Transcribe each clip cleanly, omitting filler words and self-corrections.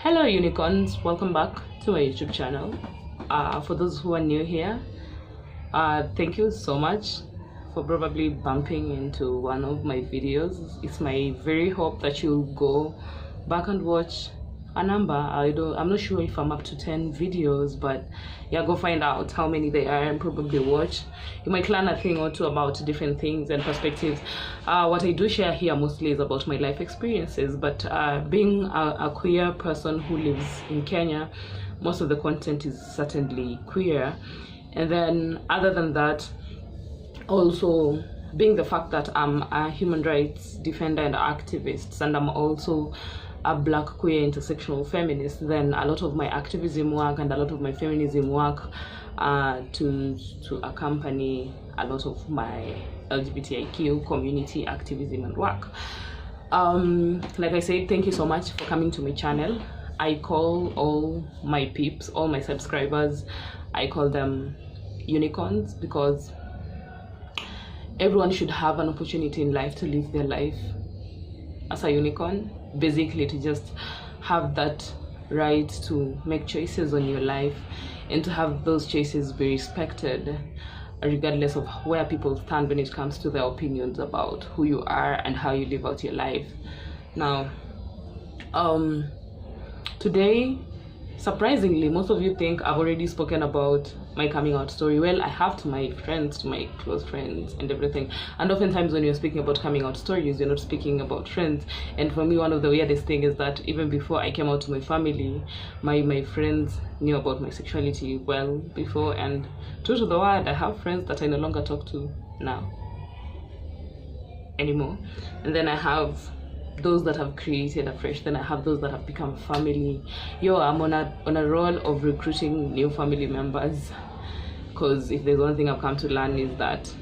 Hello unicorns, welcome back to my YouTube channel. For those who are new here, thank you so much for probably bumping into one of my videos. It's my very hope that you'll go back and watch a number. I'm not sure if I'm up to 10 videos, but yeah, go find out how many they are and probably watch. You might learn a thing or two about different things and perspectives. What I do share here mostly is about my life experiences, but being a queer person who lives in Kenya, most of the content is certainly queer. And then other than that, also being the fact that I'm a human rights defender and activist, and I'm also a black queer intersectional feminist, then a lot of my activism work and a lot of my feminism work to accompany a lot of my LGBTIQ community activism and work. Like I said, thank you so much for coming to my channel. I call all my peeps, all my subscribers, I call them unicorns, because everyone should have an opportunity in life to live their life as a unicorn, basically to just have that right to make choices on your life and to have those choices be respected regardless of where people stand when it comes to their opinions about who you are and how you live out your life. Now, today, surprisingly, most of you think I've already spoken about my coming out story. Well, I have to my friends, to my close friends and everything. And oftentimes when you're speaking about coming out stories, you're not speaking about friends. And for me, one of the weirdest things is that even before I came out to my family, my friends knew about my sexuality well before. And true to the word, I have friends that I no longer talk to now anymore. And then I have those that have created afresh, then I have those that have become family. I'm on a roll of recruiting new family members, because if there's one thing I've come to learn is that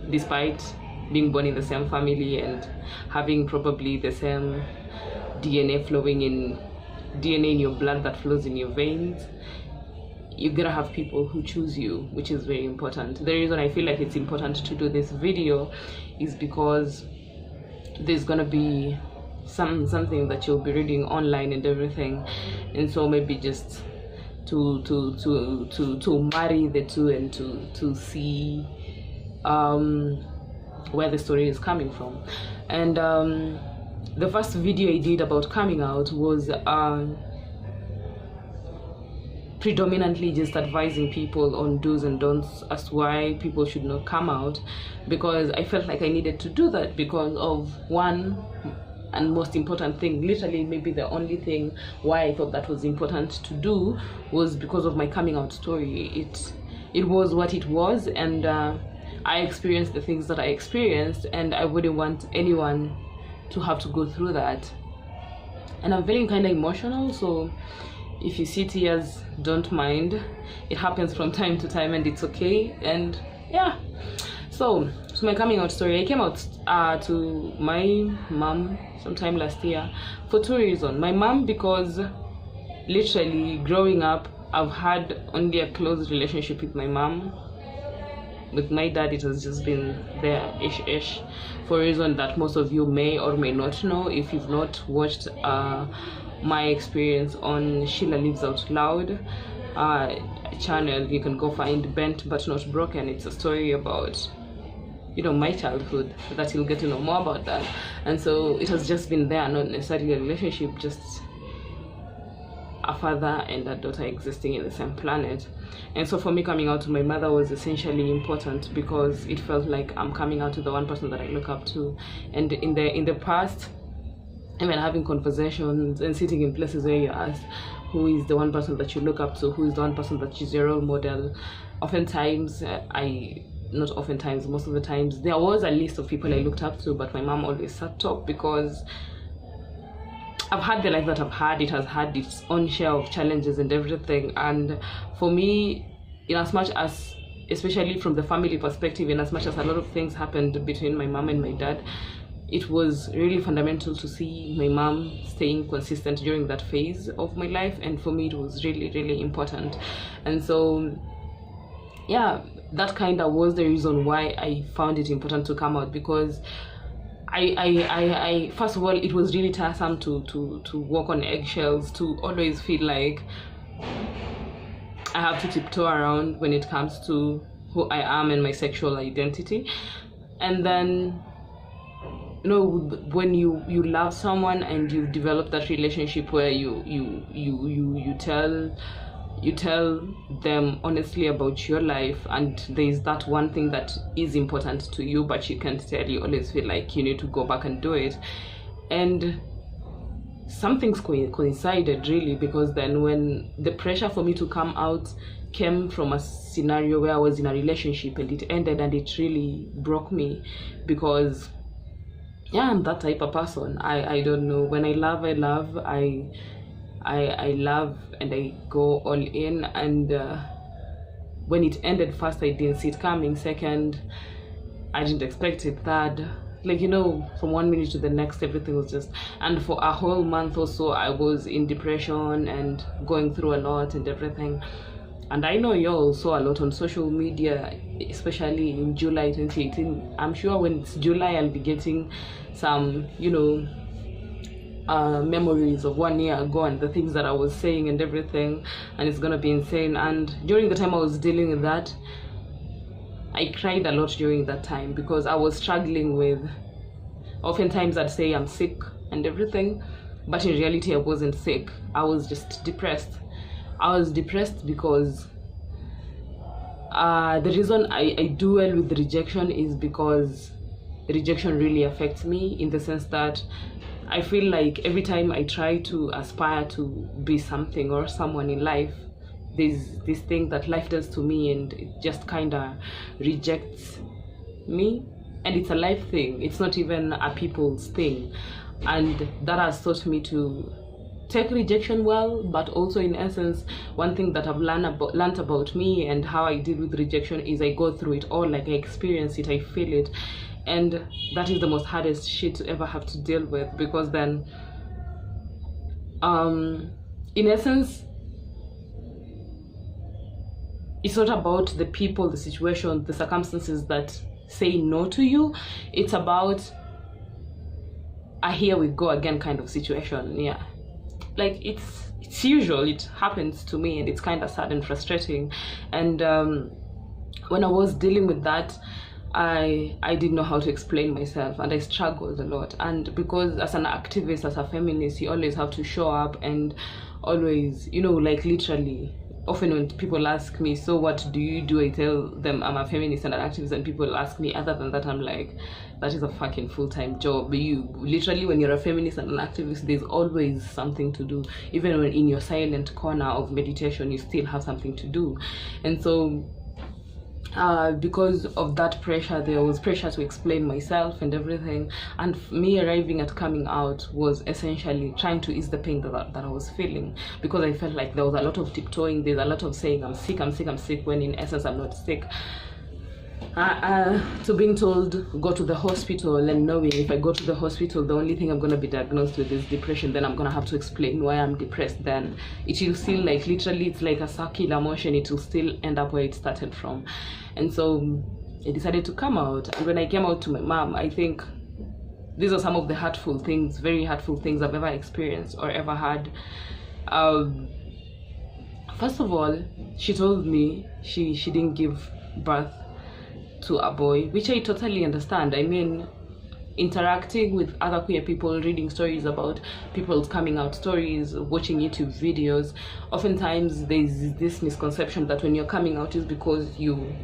despite being born in the same family and having probably the same DNA in your blood that flows in your veins, you gotta have people who choose you, which is very important. The reason I feel like it's important to do this video is because there's gonna be something that you'll be reading online and everything, and so maybe just to marry the two and to see where the story is coming from. And the first video I did about coming out was predominantly just advising people on do's and don'ts as to why people should not come out, because I felt like I needed to do that because of one and most important thing, literally maybe the only thing why I thought that was important to do, was because of my coming out story. It was what it was, and I experienced the things that I experienced, and I wouldn't want anyone to have to go through that. And I'm feeling kind of emotional, so if you see tears, don't mind. It happens from time to time and it's okay. And yeah, so my coming out story, I came out to my mom sometime last year for two reasons. My mom, because literally growing up, I've had only a close relationship with my mom. With my dad, it has just been there ish for a reason that most of you may or may not know if you've not watched my experience on Sheila Lives Out Loud channel. You can go find Bent But Not Broken. It's a story about my childhood, that you'll get to know more about that. And so it has just been there, not necessarily a relationship, just a father and a daughter existing in the same planet. And so for me, coming out to my mother was essentially important because it felt like I'm coming out to the one person that I look up to. And in the past, even having conversations and sitting in places where you ask who is the one person that you look up to, who is the one person that is your role model, oftentimes not oftentimes, most of the times, there was a list of people I looked up to, but my mom always sat top because I've had the life that I've had. It has had its own share of challenges and everything. And for me, in as much as, especially from the family perspective, in as much as a lot of things happened between my mom and my dad, it was really fundamental to see my mom staying consistent during that phase of my life. And for me, it was really, really important. And so, yeah, that kind of was the reason why I found it important to come out, because I first of all, it was really tiresome to walk on eggshells, to always feel like I have to tiptoe around when it comes to who I am and my sexual identity. And then, you know, when you love someone and you develop that relationship where you tell them honestly about your life, and there's that one thing that is important to you but you can't tell, you always feel like you need to go back and do it. And some things coincided really, because then when the pressure for me to come out came from a scenario where I was in a relationship and it ended, and it really broke me, because yeah, I'm that type of person. I don't know, when I love, I love and I go all in. And when it ended, first I didn't see it coming, second I didn't expect it, third, like, you know, from 1 minute to the next everything was just, and for a whole month or so I was in depression and going through a lot and everything. And I know you all saw a lot on social media, especially in July 2018. I'm sure when it's July I'll be getting some, you know, memories of 1 year ago and the things that I was saying and everything, and it's gonna be insane. And during the time I was dealing with that, I cried a lot during that time, because I was struggling with, oftentimes I'd say I'm sick and everything, but in reality I wasn't sick. I was just depressed. I was depressed because the reason I do well with rejection is because rejection really affects me, in the sense that I feel like every time I try to aspire to be something or someone in life, there's this thing that life does to me and it just kind of rejects me. And it's a life thing, it's not even a people's thing. And that has taught me to take rejection well, but also in essence, one thing that I've learned about me and how I deal with rejection is I go through it all, like I experience it, I feel it. And that is the most hardest shit to ever have to deal with, because then in essence, it's not about the people, the situation, the circumstances that say no to you. It's about a here we go again kind of situation. Yeah, like it's usual, it happens to me, and it's kind of sad and frustrating. And when I was dealing with that, I didn't know how to explain myself, and I struggled a lot. And because as an activist, as a feminist, you always have to show up and always, you know, like literally, often when people ask me, so what do you do, I tell them I'm a feminist and an activist, and people ask me other than that, I'm like, that is a fucking full-time job. You literally, when you're a feminist and an activist, there's always something to do. Even when in your silent corner of meditation, you still have something to do. And so because of that pressure, there was pressure to explain myself and everything. And me arriving at coming out was essentially trying to ease the pain that I was feeling, because I felt like there was a lot of tiptoeing, there's a lot of saying I'm sick, when in essence I'm not sick. To being told go to the hospital, and knowing if I go to the hospital the only thing I'm going to be diagnosed with is depression, then I'm going to have to explain why I'm depressed. Then it will still, like literally, it's like a circular motion, it will still end up where it started from. And so I decided to come out. And when I came out to my mom, I think these are some of the hurtful things, very hurtful things I've ever experienced or ever had. First of all, she told me she didn't give birth to a boy, which I totally understand. I mean, interacting with other queer people, reading stories about people's coming out stories, watching YouTube videos, oftentimes there's this misconception that when you're coming out is because you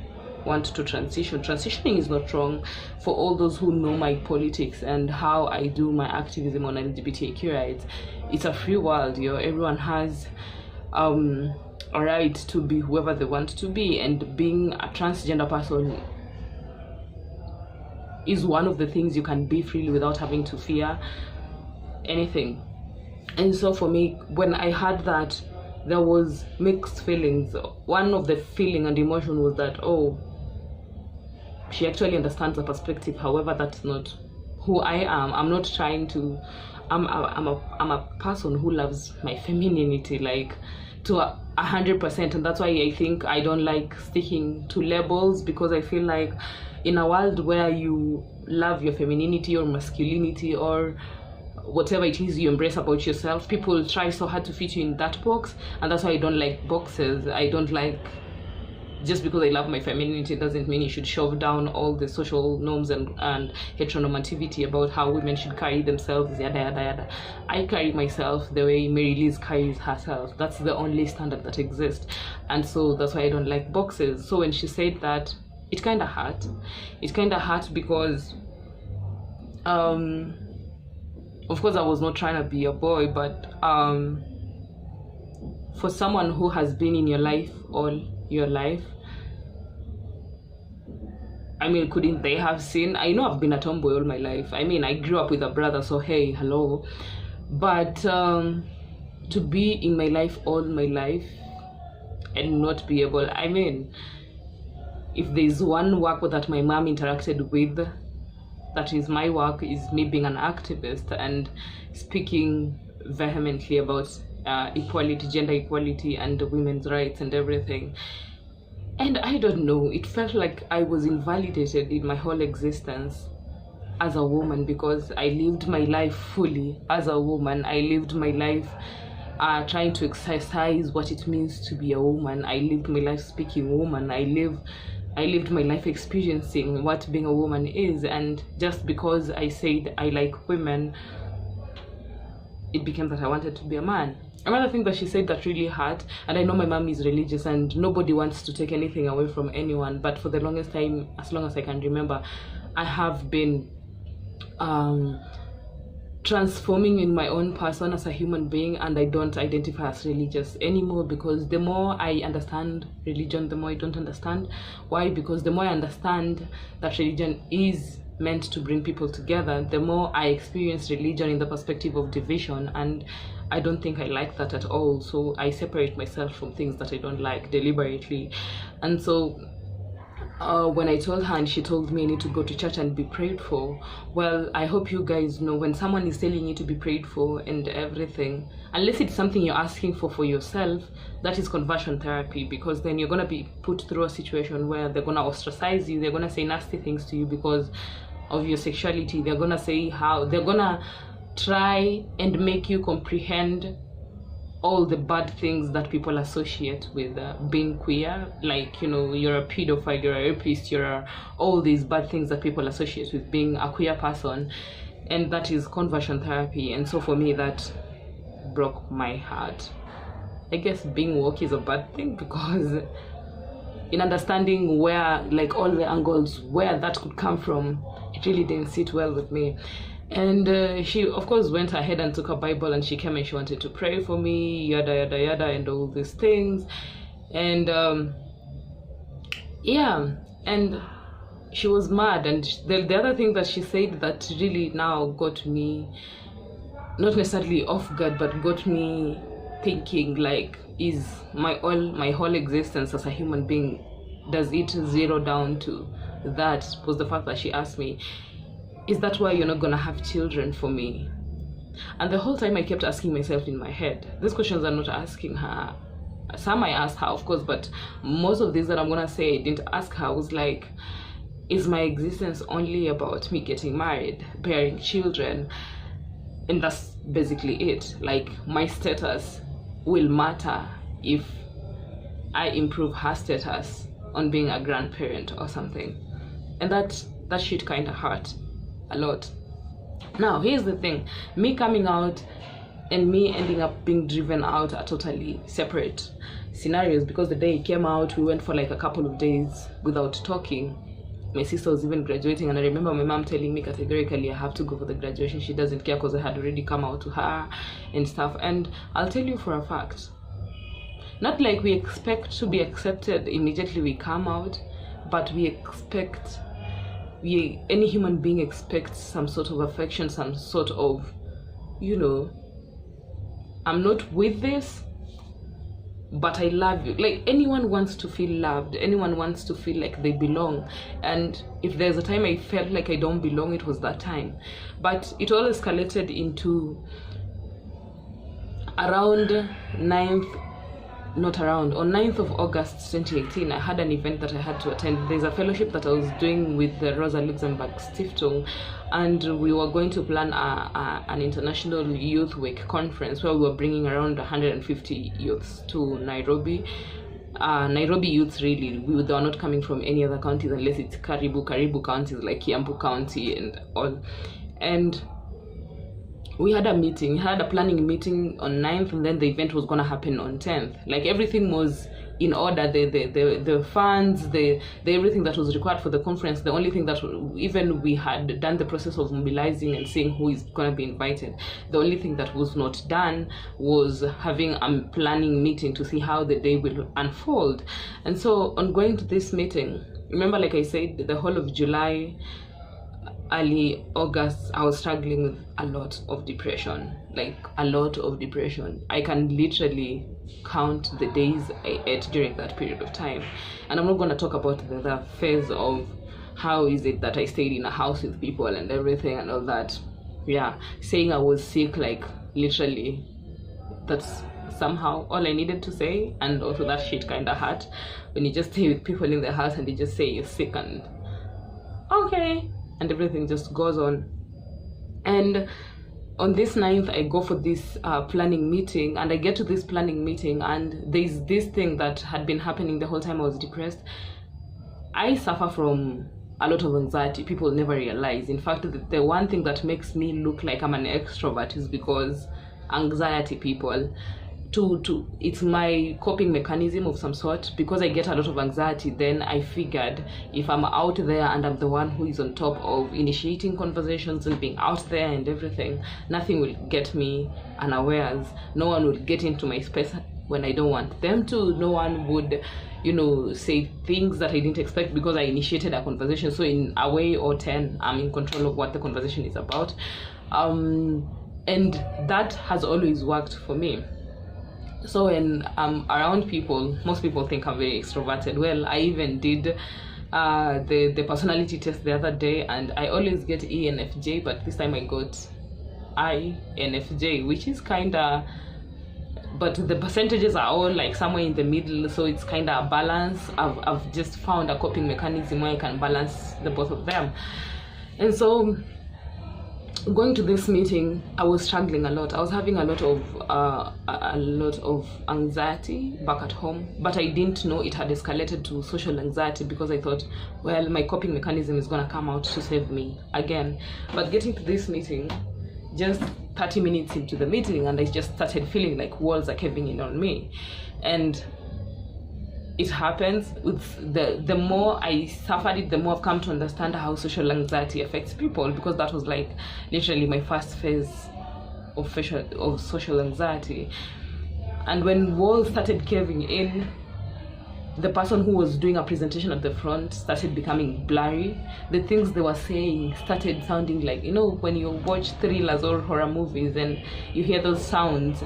want to transition. Transitioning is not wrong. For all those who know my politics and how I do my activism on LGBTQ rights, it's a free world. You know, everyone has a right to be whoever they want to be, and being a transgender person is one of the things you can be freely without having to fear anything. And so for me, when I heard that, there was mixed feelings. One of the feeling and emotion was that, oh, she actually understands the perspective. However, that's not who I am. I'm not trying to, I'm a person who loves my femininity, like to 100%. And that's why I think I don't like sticking to labels, because I feel like in a world where you love your femininity or masculinity or whatever it is you embrace about yourself, people try so hard to fit you in that box. And that's why I don't like boxes. I don't like, just because I love my femininity doesn't mean you should shove down all the social norms and heteronormativity about how women should carry themselves, yada yada yada. I carry myself the way Mary Liz carries herself. That's the only standard that exists. And so that's why I don't like boxes. So when she said that, it kind of hurt. It kind of hurt because of course I was not trying to be a boy, but for someone who has been in your life all your life, I mean, couldn't they have seen? I know I've been a tomboy all my life. I mean, I grew up with a brother, so hey, hello. But to be in my life all my life and not be able, I mean, if there's one work that my mom interacted with, that is my work, is me being an activist and speaking vehemently about equality, gender equality and women's rights and everything. And I don't know, it felt like I was invalidated in my whole existence as a woman, because I lived my life fully as a woman. I lived my life trying to exercise what it means to be a woman. I lived my life speaking woman. I lived my life experiencing what being a woman is. And just because I said I like women, it became that I wanted to be a man. Another thing that she said that really hurt, and I know my mom is religious and nobody wants to take anything away from anyone, but for the longest time, as long as I can remember, I have been transforming in my own person as a human being, and I don't identify as religious anymore, because the more I understand religion, the more I don't understand. Why? Because the more I understand that religion is meant to bring people together, the more I experience religion in the perspective of division, and I don't think I like that at all. So I separate myself from things that I don't like deliberately. And so when I told her and she told me I need to go to church and be prayed for, well, I hope you guys know, when someone is telling you to be prayed for and everything, unless it's something you're asking for yourself, that is conversion therapy, because then you're going to be put through a situation where they're going to ostracize you, they're going to say nasty things to you because of your sexuality. They're going to say how they're going to try and make you comprehend all the bad things that people associate with being queer, like, you know, you're a pedophile, you're a rapist, all these bad things that people associate with being a queer person, and that is conversion therapy. And so for me, that broke my heart. I guess being woke is a bad thing, because in understanding where, like, all the angles where that could come from, it really didn't sit well with me. And she, of course, went ahead and took a Bible, and she came and she wanted to pray for me, yada, yada, yada, and all these things. And yeah, and she was mad. And the other thing that she said that really now got me, not necessarily off guard, but got me thinking, like, is my whole existence as a human being, does it zero down to that? Was the fact that she asked me, is that why you're not gonna have children for me? And the whole time I kept asking myself in my head, these questions are not asking her. Some I asked her, of course, but most of these that I'm gonna say I didn't ask her. Was like, is my existence only about me getting married, bearing children? And that's basically it. Like, my status will matter if I improve her status on being a grandparent or something. And that shit kind of hurt a lot. Now, here's the thing. Me coming out and me ending up being driven out are totally separate scenarios, because the day it came out, we went for like a couple of days without talking. My sister was even graduating, and I remember my mom telling me categorically I have to go for the graduation. She doesn't care, because I had already come out to her and stuff. And I'll tell you for a fact, not like we expect to be accepted immediately we come out, but we expect, any human being expects some sort of affection, some sort of, you know, I'm not with this, but I love you. Like, anyone wants to feel loved. Anyone wants to feel like they belong. And if there's a time I felt like I don't belong, it was that time. But it all escalated into around 9th not around. On 9th of August 2018, I had an event that I had to attend. There's a fellowship that I was doing with the Rosa Luxemburg Stiftung, and we were going to plan an international youth week conference where we were bringing around 150 youths to Nairobi. Nairobi youths, really, they are not coming from any other counties unless it's Karibu counties like Kiambu County and all. And we had a planning meeting on 9th, and then the event was going to happen on 10th. Like, everything was in order, the funds, the everything that was required for the conference. The only thing that, even we had done the process of mobilizing and seeing who is going to be invited, the only thing that was not done was having a planning meeting to see how the day will unfold. And so on going to this meeting, remember, like I said, the whole of July, early August, I was struggling with a lot of depression. I can literally count the days I ate during that period of time. And I'm not going to talk about the phase of how is it that I stayed in a house with people and everything and all that. Yeah, saying I was sick, like, literally, that's somehow all I needed to say. And also that shit kind of hurt when you just stay with people in the house and they just say you're sick and okay, and everything just goes on. And on this 9th, I go for this planning meeting, and I get to this planning meeting, and there's this thing that had been happening the whole time I was depressed. I suffer from a lot of anxiety. People never realize. In fact, the one thing that makes me look like I'm an extrovert is because anxiety, people, it's my coping mechanism of some sort. Because I get a lot of anxiety, then I figured if I'm out there and I'm the one who is on top of initiating conversations and being out there and everything, nothing will get me unawares. No one will get into my space when I don't want them to. No one would, say things that I didn't expect because I initiated a conversation. So in a way or 10, I'm in control of what the conversation is about. And that has always worked for me. So when I'm around people, most people think I'm very extroverted. Well, I even did the personality test the other day, and I always get ENFJ, but this time I got INFJ, which is kind of, but the percentages are all like somewhere in the middle, so it's kind of a balance. I've just found a coping mechanism where I can balance the both of them. And so going to this meeting, I was struggling a lot. I was having a lot of anxiety back at home, but I didn't know it had escalated to social anxiety because I thought, well, my coping mechanism is going to come out to save me again. But getting to this meeting, just 30 minutes into the meeting, and I just started feeling like walls are caving in on me. And it happens with the more I suffered it, the more I've come to understand how social anxiety affects people, because that was like literally my first phase of social anxiety. And when walls started caving in, the person who was doing a presentation at the front started becoming blurry. The things they were saying started sounding like, when you watch thrillers or horror movies and you hear those sounds,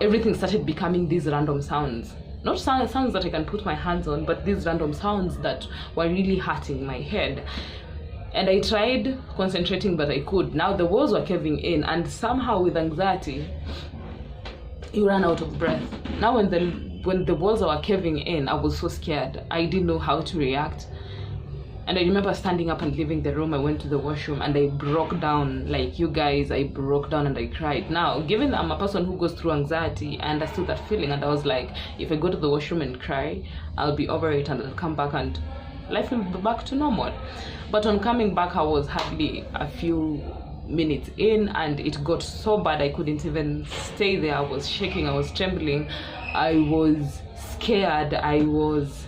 everything started becoming these random sounds. Not sounds that I can put my hands on, but these random sounds that were really hurting my head. And I tried concentrating, but I could. Now the walls were caving in, and somehow with anxiety, you ran out of breath. Now when the walls were caving in, I was so scared. I didn't know how to react. And I remember standing up and leaving the room. I went to the washroom and I broke down, like you guys, I broke down and I cried. Now, given I'm a person who goes through anxiety, I understood that feeling, and I was like, if I go to the washroom and cry, I'll be over it and I'll come back and life will be back to normal. But on coming back, I was hardly a few minutes in and it got so bad I couldn't even stay there. I was shaking, I was trembling, I was scared, I was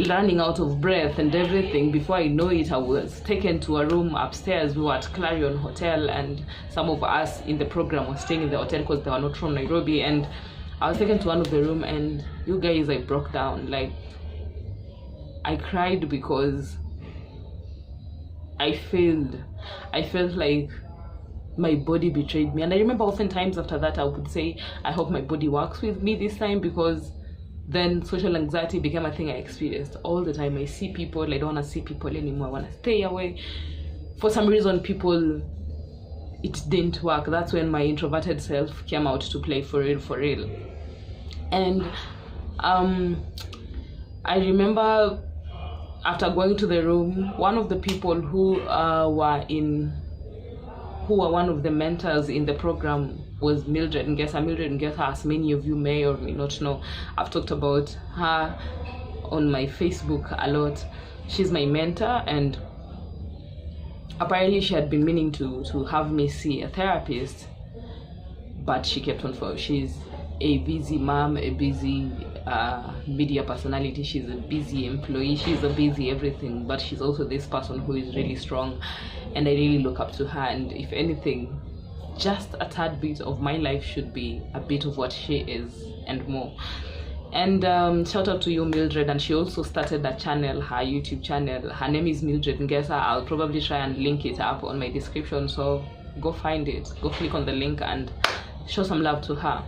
running out of breath and everything. Before I know it, I was taken to a room upstairs. We were at Clarion Hotel, and some of us in the program were staying in the hotel because they were not from Nairobi. And I was taken to one of the room, and you guys, I broke down. Like, I cried because I failed. I felt like my body betrayed me. And I remember oftentimes after that, I would say, I hope my body works with me this time, because then social anxiety became a thing I experienced all the time. I see people, I don't want to see people anymore, I want to stay away. For some reason, it didn't work. That's when my introverted self came out to play for real. And I remember after going to the room, one of the people who were one of the mentors in the program was Mildred Ngesa. Mildred Ngesa, as many of you may or may not know, I've talked about her on my Facebook a lot. She's my mentor, and apparently she had been meaning to have me see a therapist, but she kept on for. She's a busy mom, a busy media personality, she's a busy employee, she's a busy everything, but she's also this person who is really strong, and I really look up to her. And if anything, just a tad bit of my life should be a bit of what she is and more. And shout out to you, Mildred. And she also started a channel, her YouTube channel. Her name is Mildred Ngesa. I'll probably try and link it up on my description, so go find it, go click on the link and show some love to her.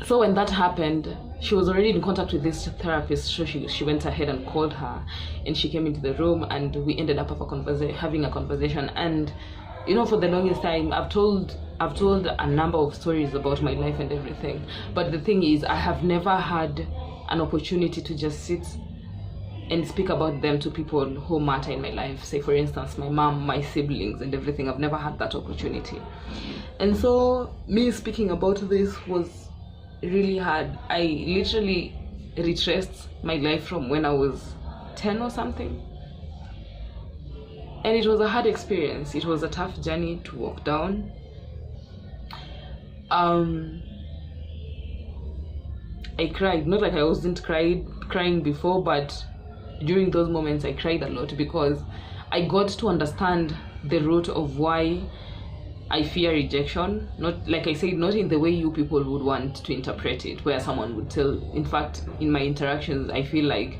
So when that happened, she was already in contact with this therapist, so she went ahead and called her, and she came into the room, and we ended up having a conversation. And you know, for the longest time, I've told a number of stories about my life and everything, but the thing is, I have never had an opportunity to just sit and speak about them to people who matter in my life. Say, for instance, my mom, my siblings, and everything. I've never had that opportunity. And so me speaking about this was really hard. I literally retraced my life from when I was 10 or something. And it was a hard experience. It was a tough journey to walk down. I cried, not like I wasn't crying before, but during those moments I cried a lot, because I got to understand the root of why I fear rejection. Not, like I said, not in the way you people would want to interpret it, where someone would tell. In fact, in my interactions, I feel like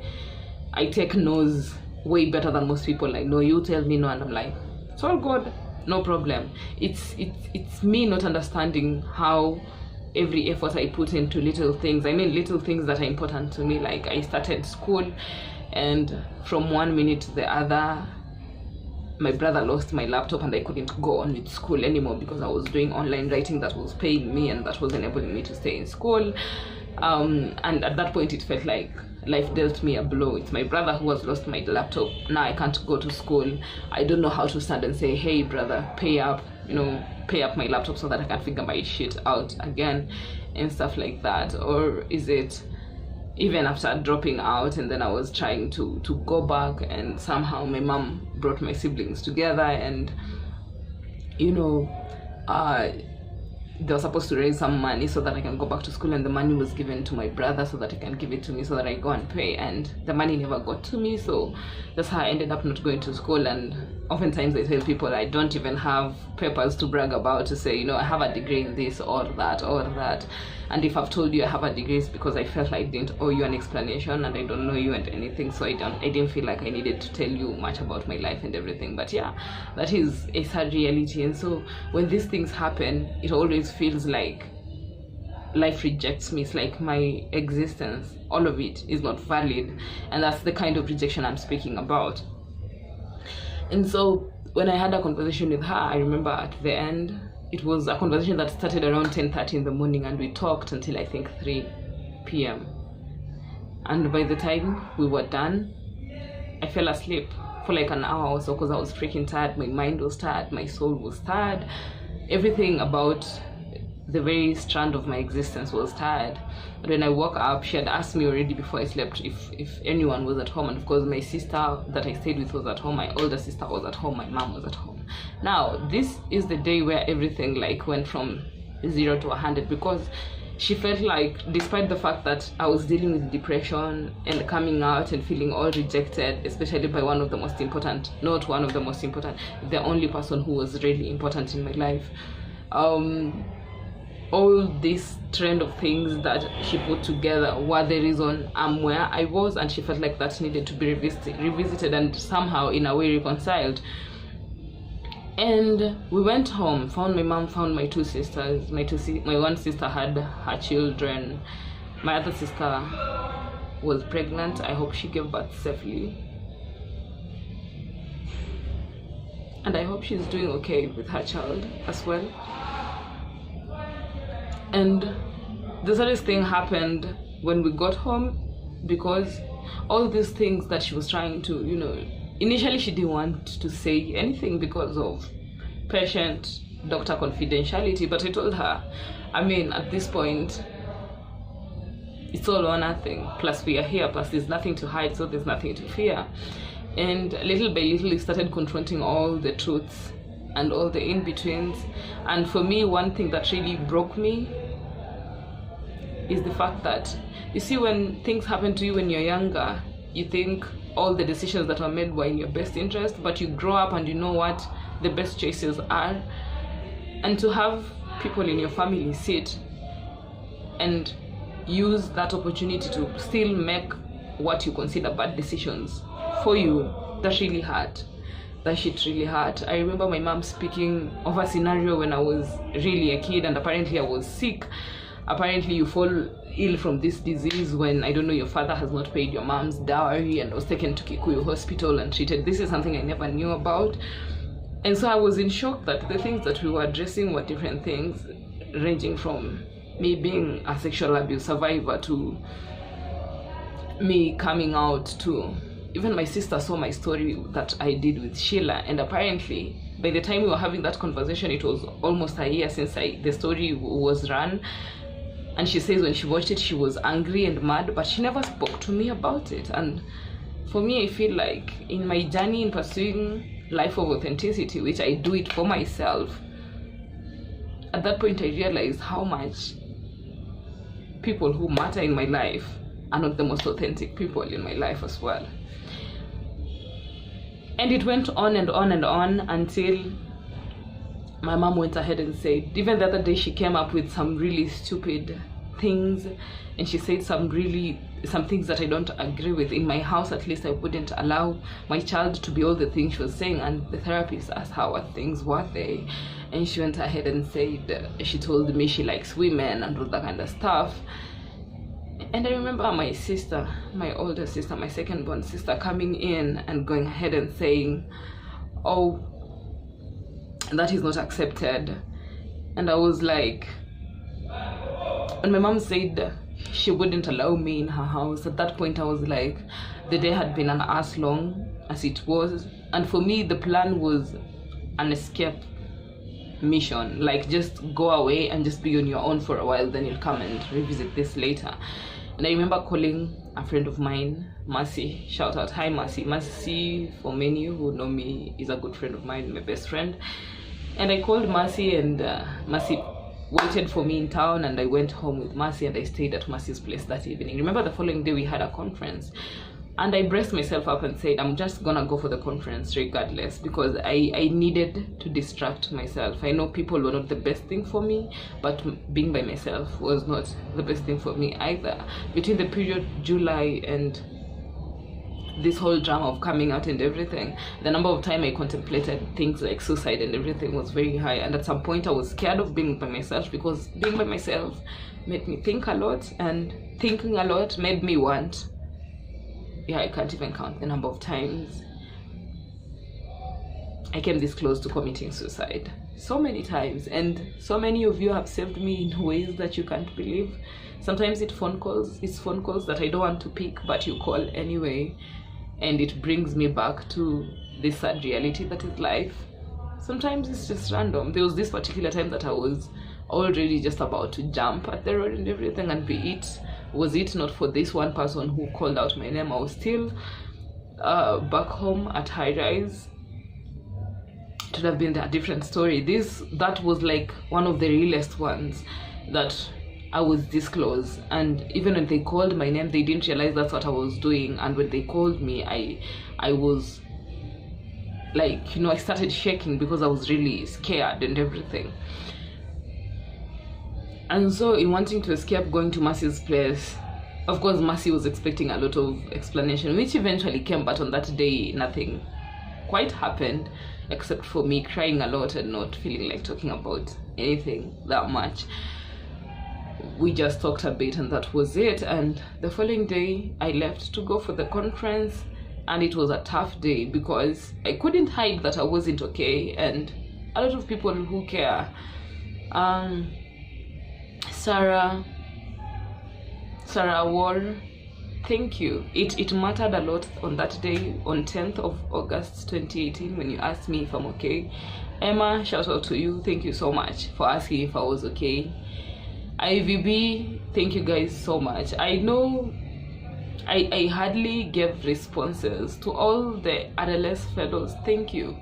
I take no's way better than most people. Like, no, you tell me no, and I'm like, it's all good, no problem. It's me not understanding how every effort I put into little things, little things that are important to me. Like, I started school, and from one minute to the other, my brother lost my laptop and I couldn't go on with school anymore because I was doing online writing that was paying me and that was enabling me to stay in school. And at that point it felt like life dealt me a blow. It's my brother who has lost my laptop. Now I can't go to school. I don't know how to stand and say, hey brother, pay up my laptop so that I can figure my shit out again and stuff like that. Or is it even after dropping out and then I was trying to go back, and somehow my mom brought my siblings together, and they were supposed to raise some money so that I can go back to school, and the money was given to my brother so that he can give it to me so that I go and pay, and the money never got to me. So that's how I ended up not going to school. And oftentimes I tell people I don't even have papers to brag about, to say, I have a degree in this or that or that. And if I've told you I have a degree, it's because I felt like I didn't owe you an explanation, and I don't know you and anything, so I didn't feel like I needed to tell you much about my life and everything. But yeah, that is a sad reality. And so when these things happen, it always feels like life rejects me. It's like my existence, all of it, is not valid, and that's the kind of rejection I'm speaking about. And so when I had a conversation with her, I remember at the end, it was a conversation that started around 10:30 in the morning, and we talked until I think 3 p.m. And by the time we were done, I fell asleep for like an hour or so because I was freaking tired. My mind was tired, my soul was tired, everything about the very strand of my existence was tired. But when I woke up, she had asked me already before I slept if anyone was at home, and of course my sister that I stayed with was at home, my older sister was at home, my mom was at home. Now this is the day where everything like went from 0 to 100, because she felt like, despite the fact that I was dealing with depression and coming out and feeling all rejected, especially by the only person who was really important in my life, all this trend of things that she put together were the reason I'm where I was, and she felt like that needed to be revisited and somehow in a way reconciled. And we went home, found my mom, found my two sisters. My one sister had her children. My other sister was pregnant. I hope she gave birth safely. And I hope she's doing okay with her child as well. And the saddest thing happened when we got home, because all these things that she was trying to, initially she didn't want to say anything because of patient doctor confidentiality, but I told her, at this point, it's all or nothing. Plus we are here, plus there's nothing to hide, so there's nothing to fear. And little by little, we started confronting all the truths and all the in-betweens. And for me, one thing that really broke me is the fact that, you see, when things happen to you when you're younger, you think all the decisions that were made were in your best interest, but you grow up and you know what the best choices are. And to have people in your family sit and use that opportunity to still make what you consider bad decisions for you, that really hurt. That shit really hurt. I remember my mom speaking of a scenario when I was really a kid and apparently I was sick. Apparently you fall ill from this disease when, I don't know, your father has not paid your mom's dowry and was taken to Kikuyu hospital and treated. This is something I never knew about. And so I was in shock that the things that we were addressing were different things, ranging from me being a sexual abuse survivor to me coming out, to even my sister saw my story that I did with Sheila. And apparently by the time we were having that conversation, it was almost a year since the story was run. And she says when she watched it, she was angry and mad, but she never spoke to me about it. And for me, I feel like in my journey in pursuing life of authenticity, which I do it for myself, at that point I realized how much people who matter in my life are not the most authentic people in my life as well. And it went on and on and on until my mom went ahead and said, even the other day she came up with some really stupid things, and she said some things that I don't agree with. In my house, at least, I wouldn't allow my child to be all the things she was saying. And the therapist asked her what things were they, and she went ahead and said, she told me she likes women and all that kind of stuff. And I remember my sister, my older sister, my second born sister, coming in and going ahead and saying, oh, that is not accepted. And I was like, when my mom said she wouldn't allow me in her house, at that point I was like, the day had been an hour long as it was. And for me, the plan was an escape mission, like just go away and just be on your own for a while, then you'll come and revisit this later. And I remember calling a friend of mine, Mercy. Shout out, hi Mercy. Mercy, for many who know me, is a good friend of mine, my best friend. And I called Mercy, and Mercy waited for me in town, and I went home with Mercy and I stayed at Mercy's place that evening. Remember, the following day we had a conference, and I braced myself up and said, I'm just gonna go for the conference regardless, because I needed to distract myself. I know people were not the best thing for me, but being by myself was not the best thing for me either. Between the period July and this whole drama of coming out and everything, the number of time I contemplated things like suicide and everything was very high. And at some point I was scared of being by myself, because being by myself made me think a lot, and thinking a lot made me want, I can't even count the number of times I came this close to committing suicide. So many times, and so many of you have saved me in ways that you can't believe. Sometimes it's phone calls that I don't want to pick, but you call anyway, and it brings me back to this sad reality that is life. Sometimes it's just random. There was this particular time that I was already just about to jump at the road and everything, and was it not for this one person who called out my name, I was still back home at High Rise. It would have been a different story. That was like one of the realest ones that I was this close, and even when they called my name, they didn't realize that's what I was doing. And when they called me, I was like, I started shaking because I was really scared and everything. And so in wanting to escape going to Mercy's place, of course Mercy was expecting a lot of explanation, which eventually came, but on that day nothing quite happened except for me crying a lot and not feeling like talking about anything that much. We just talked a bit and that was it. And the following day I left to go for the conference, and it was a tough day because I couldn't hide that I wasn't okay, and a lot of people who care, Sarah, Sarah Wall, thank you. It mattered a lot on that day, on 10th of August 2018, when you asked me if I'm okay. Emma, shout out to you. Thank you so much for asking if I was okay. IVB, thank you guys so much. I know I hardly gave responses to all the RLS fellows. Thank you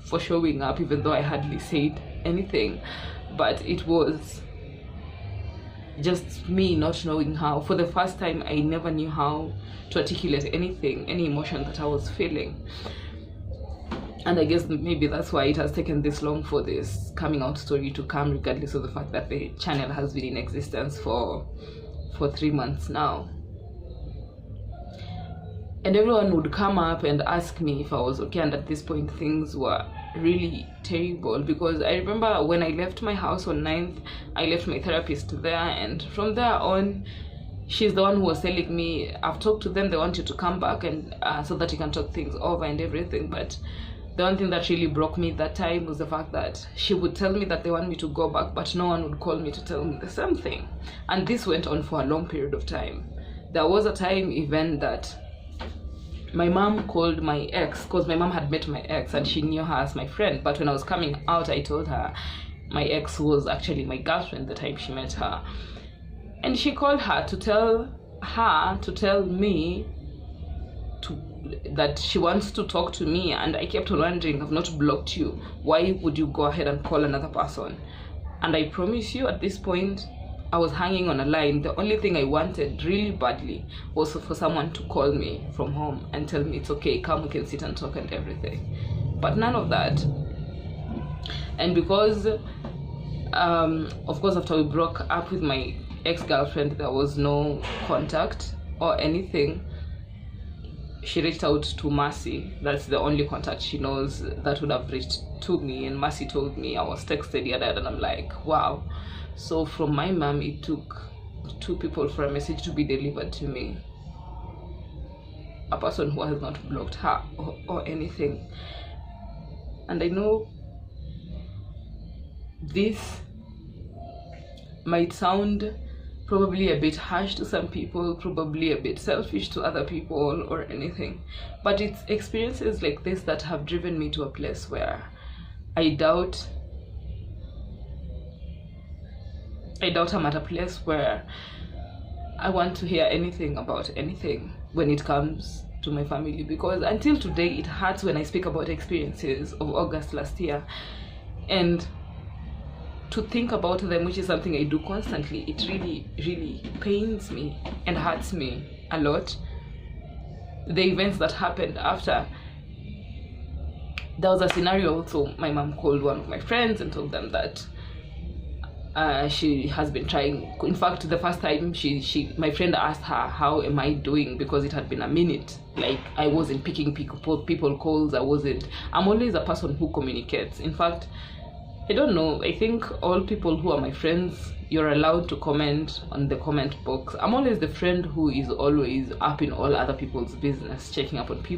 for showing up, even though I hardly said anything. But it was just me not knowing how. For the first time, I never knew how to articulate anything, any emotion that I was feeling. And I guess maybe that's why it has taken this long for this coming out story to come, regardless of the fact that the channel has been in existence for 3 months now. And everyone would come up and ask me if I was okay, and at this point things were really terrible, because I remember when I left my house on 9th, I left my therapist there, and from there on, she's the one who was telling me, I've talked to them, they want you to come back, and so that you can talk things over and everything. But the one thing that really broke me that time was the fact that she would tell me that they want me to go back, but no one would call me to tell me the same thing. And this went on for a long period of time. There was a time even that my mom called my ex, because my mom had met my ex and she knew her as my friend. But when I was coming out, I told her my ex was actually my girlfriend the time she met her. And she called her to tell me that she wants to talk to me. And I kept on wondering, I've not blocked you. Why would you go ahead and call another person? And I promise you, at this point, I was hanging on a line. The only thing I wanted really badly was for someone to call me from home and tell me it's okay, come, we can sit and talk and everything. But none of that. And because, of course, after we broke up with my ex-girlfriend, there was no contact or anything. She reached out to Mercy. That's the only contact she knows that would have reached to me. And Mercy told me I was texted yet, and I'm like, wow. So from my mom, it took 2 people for a message to be delivered to me. A person who has not blocked her or anything. And I know this might sound probably a bit harsh to some people, probably a bit selfish to other people or anything. But it's experiences like this that have driven me to a place where I doubt I'm at a place where I want to hear anything about anything when it comes to my family. Because until today, it hurts when I speak about experiences of August last year. And to think about them, which is something I do constantly, it really, really pains me and hurts me a lot. The events that happened after, there was a scenario also. My mom called one of my friends and told them that she has been trying. In fact, the first time my friend asked her, how am I doing? Because it had been a minute. Like, I wasn't picking people calls. I'm always a person who communicates. In fact, I don't know, I think all people who are my friends, you're allowed to comment on the comment box. I'm always the friend who is always up in all other people's business, checking up on people.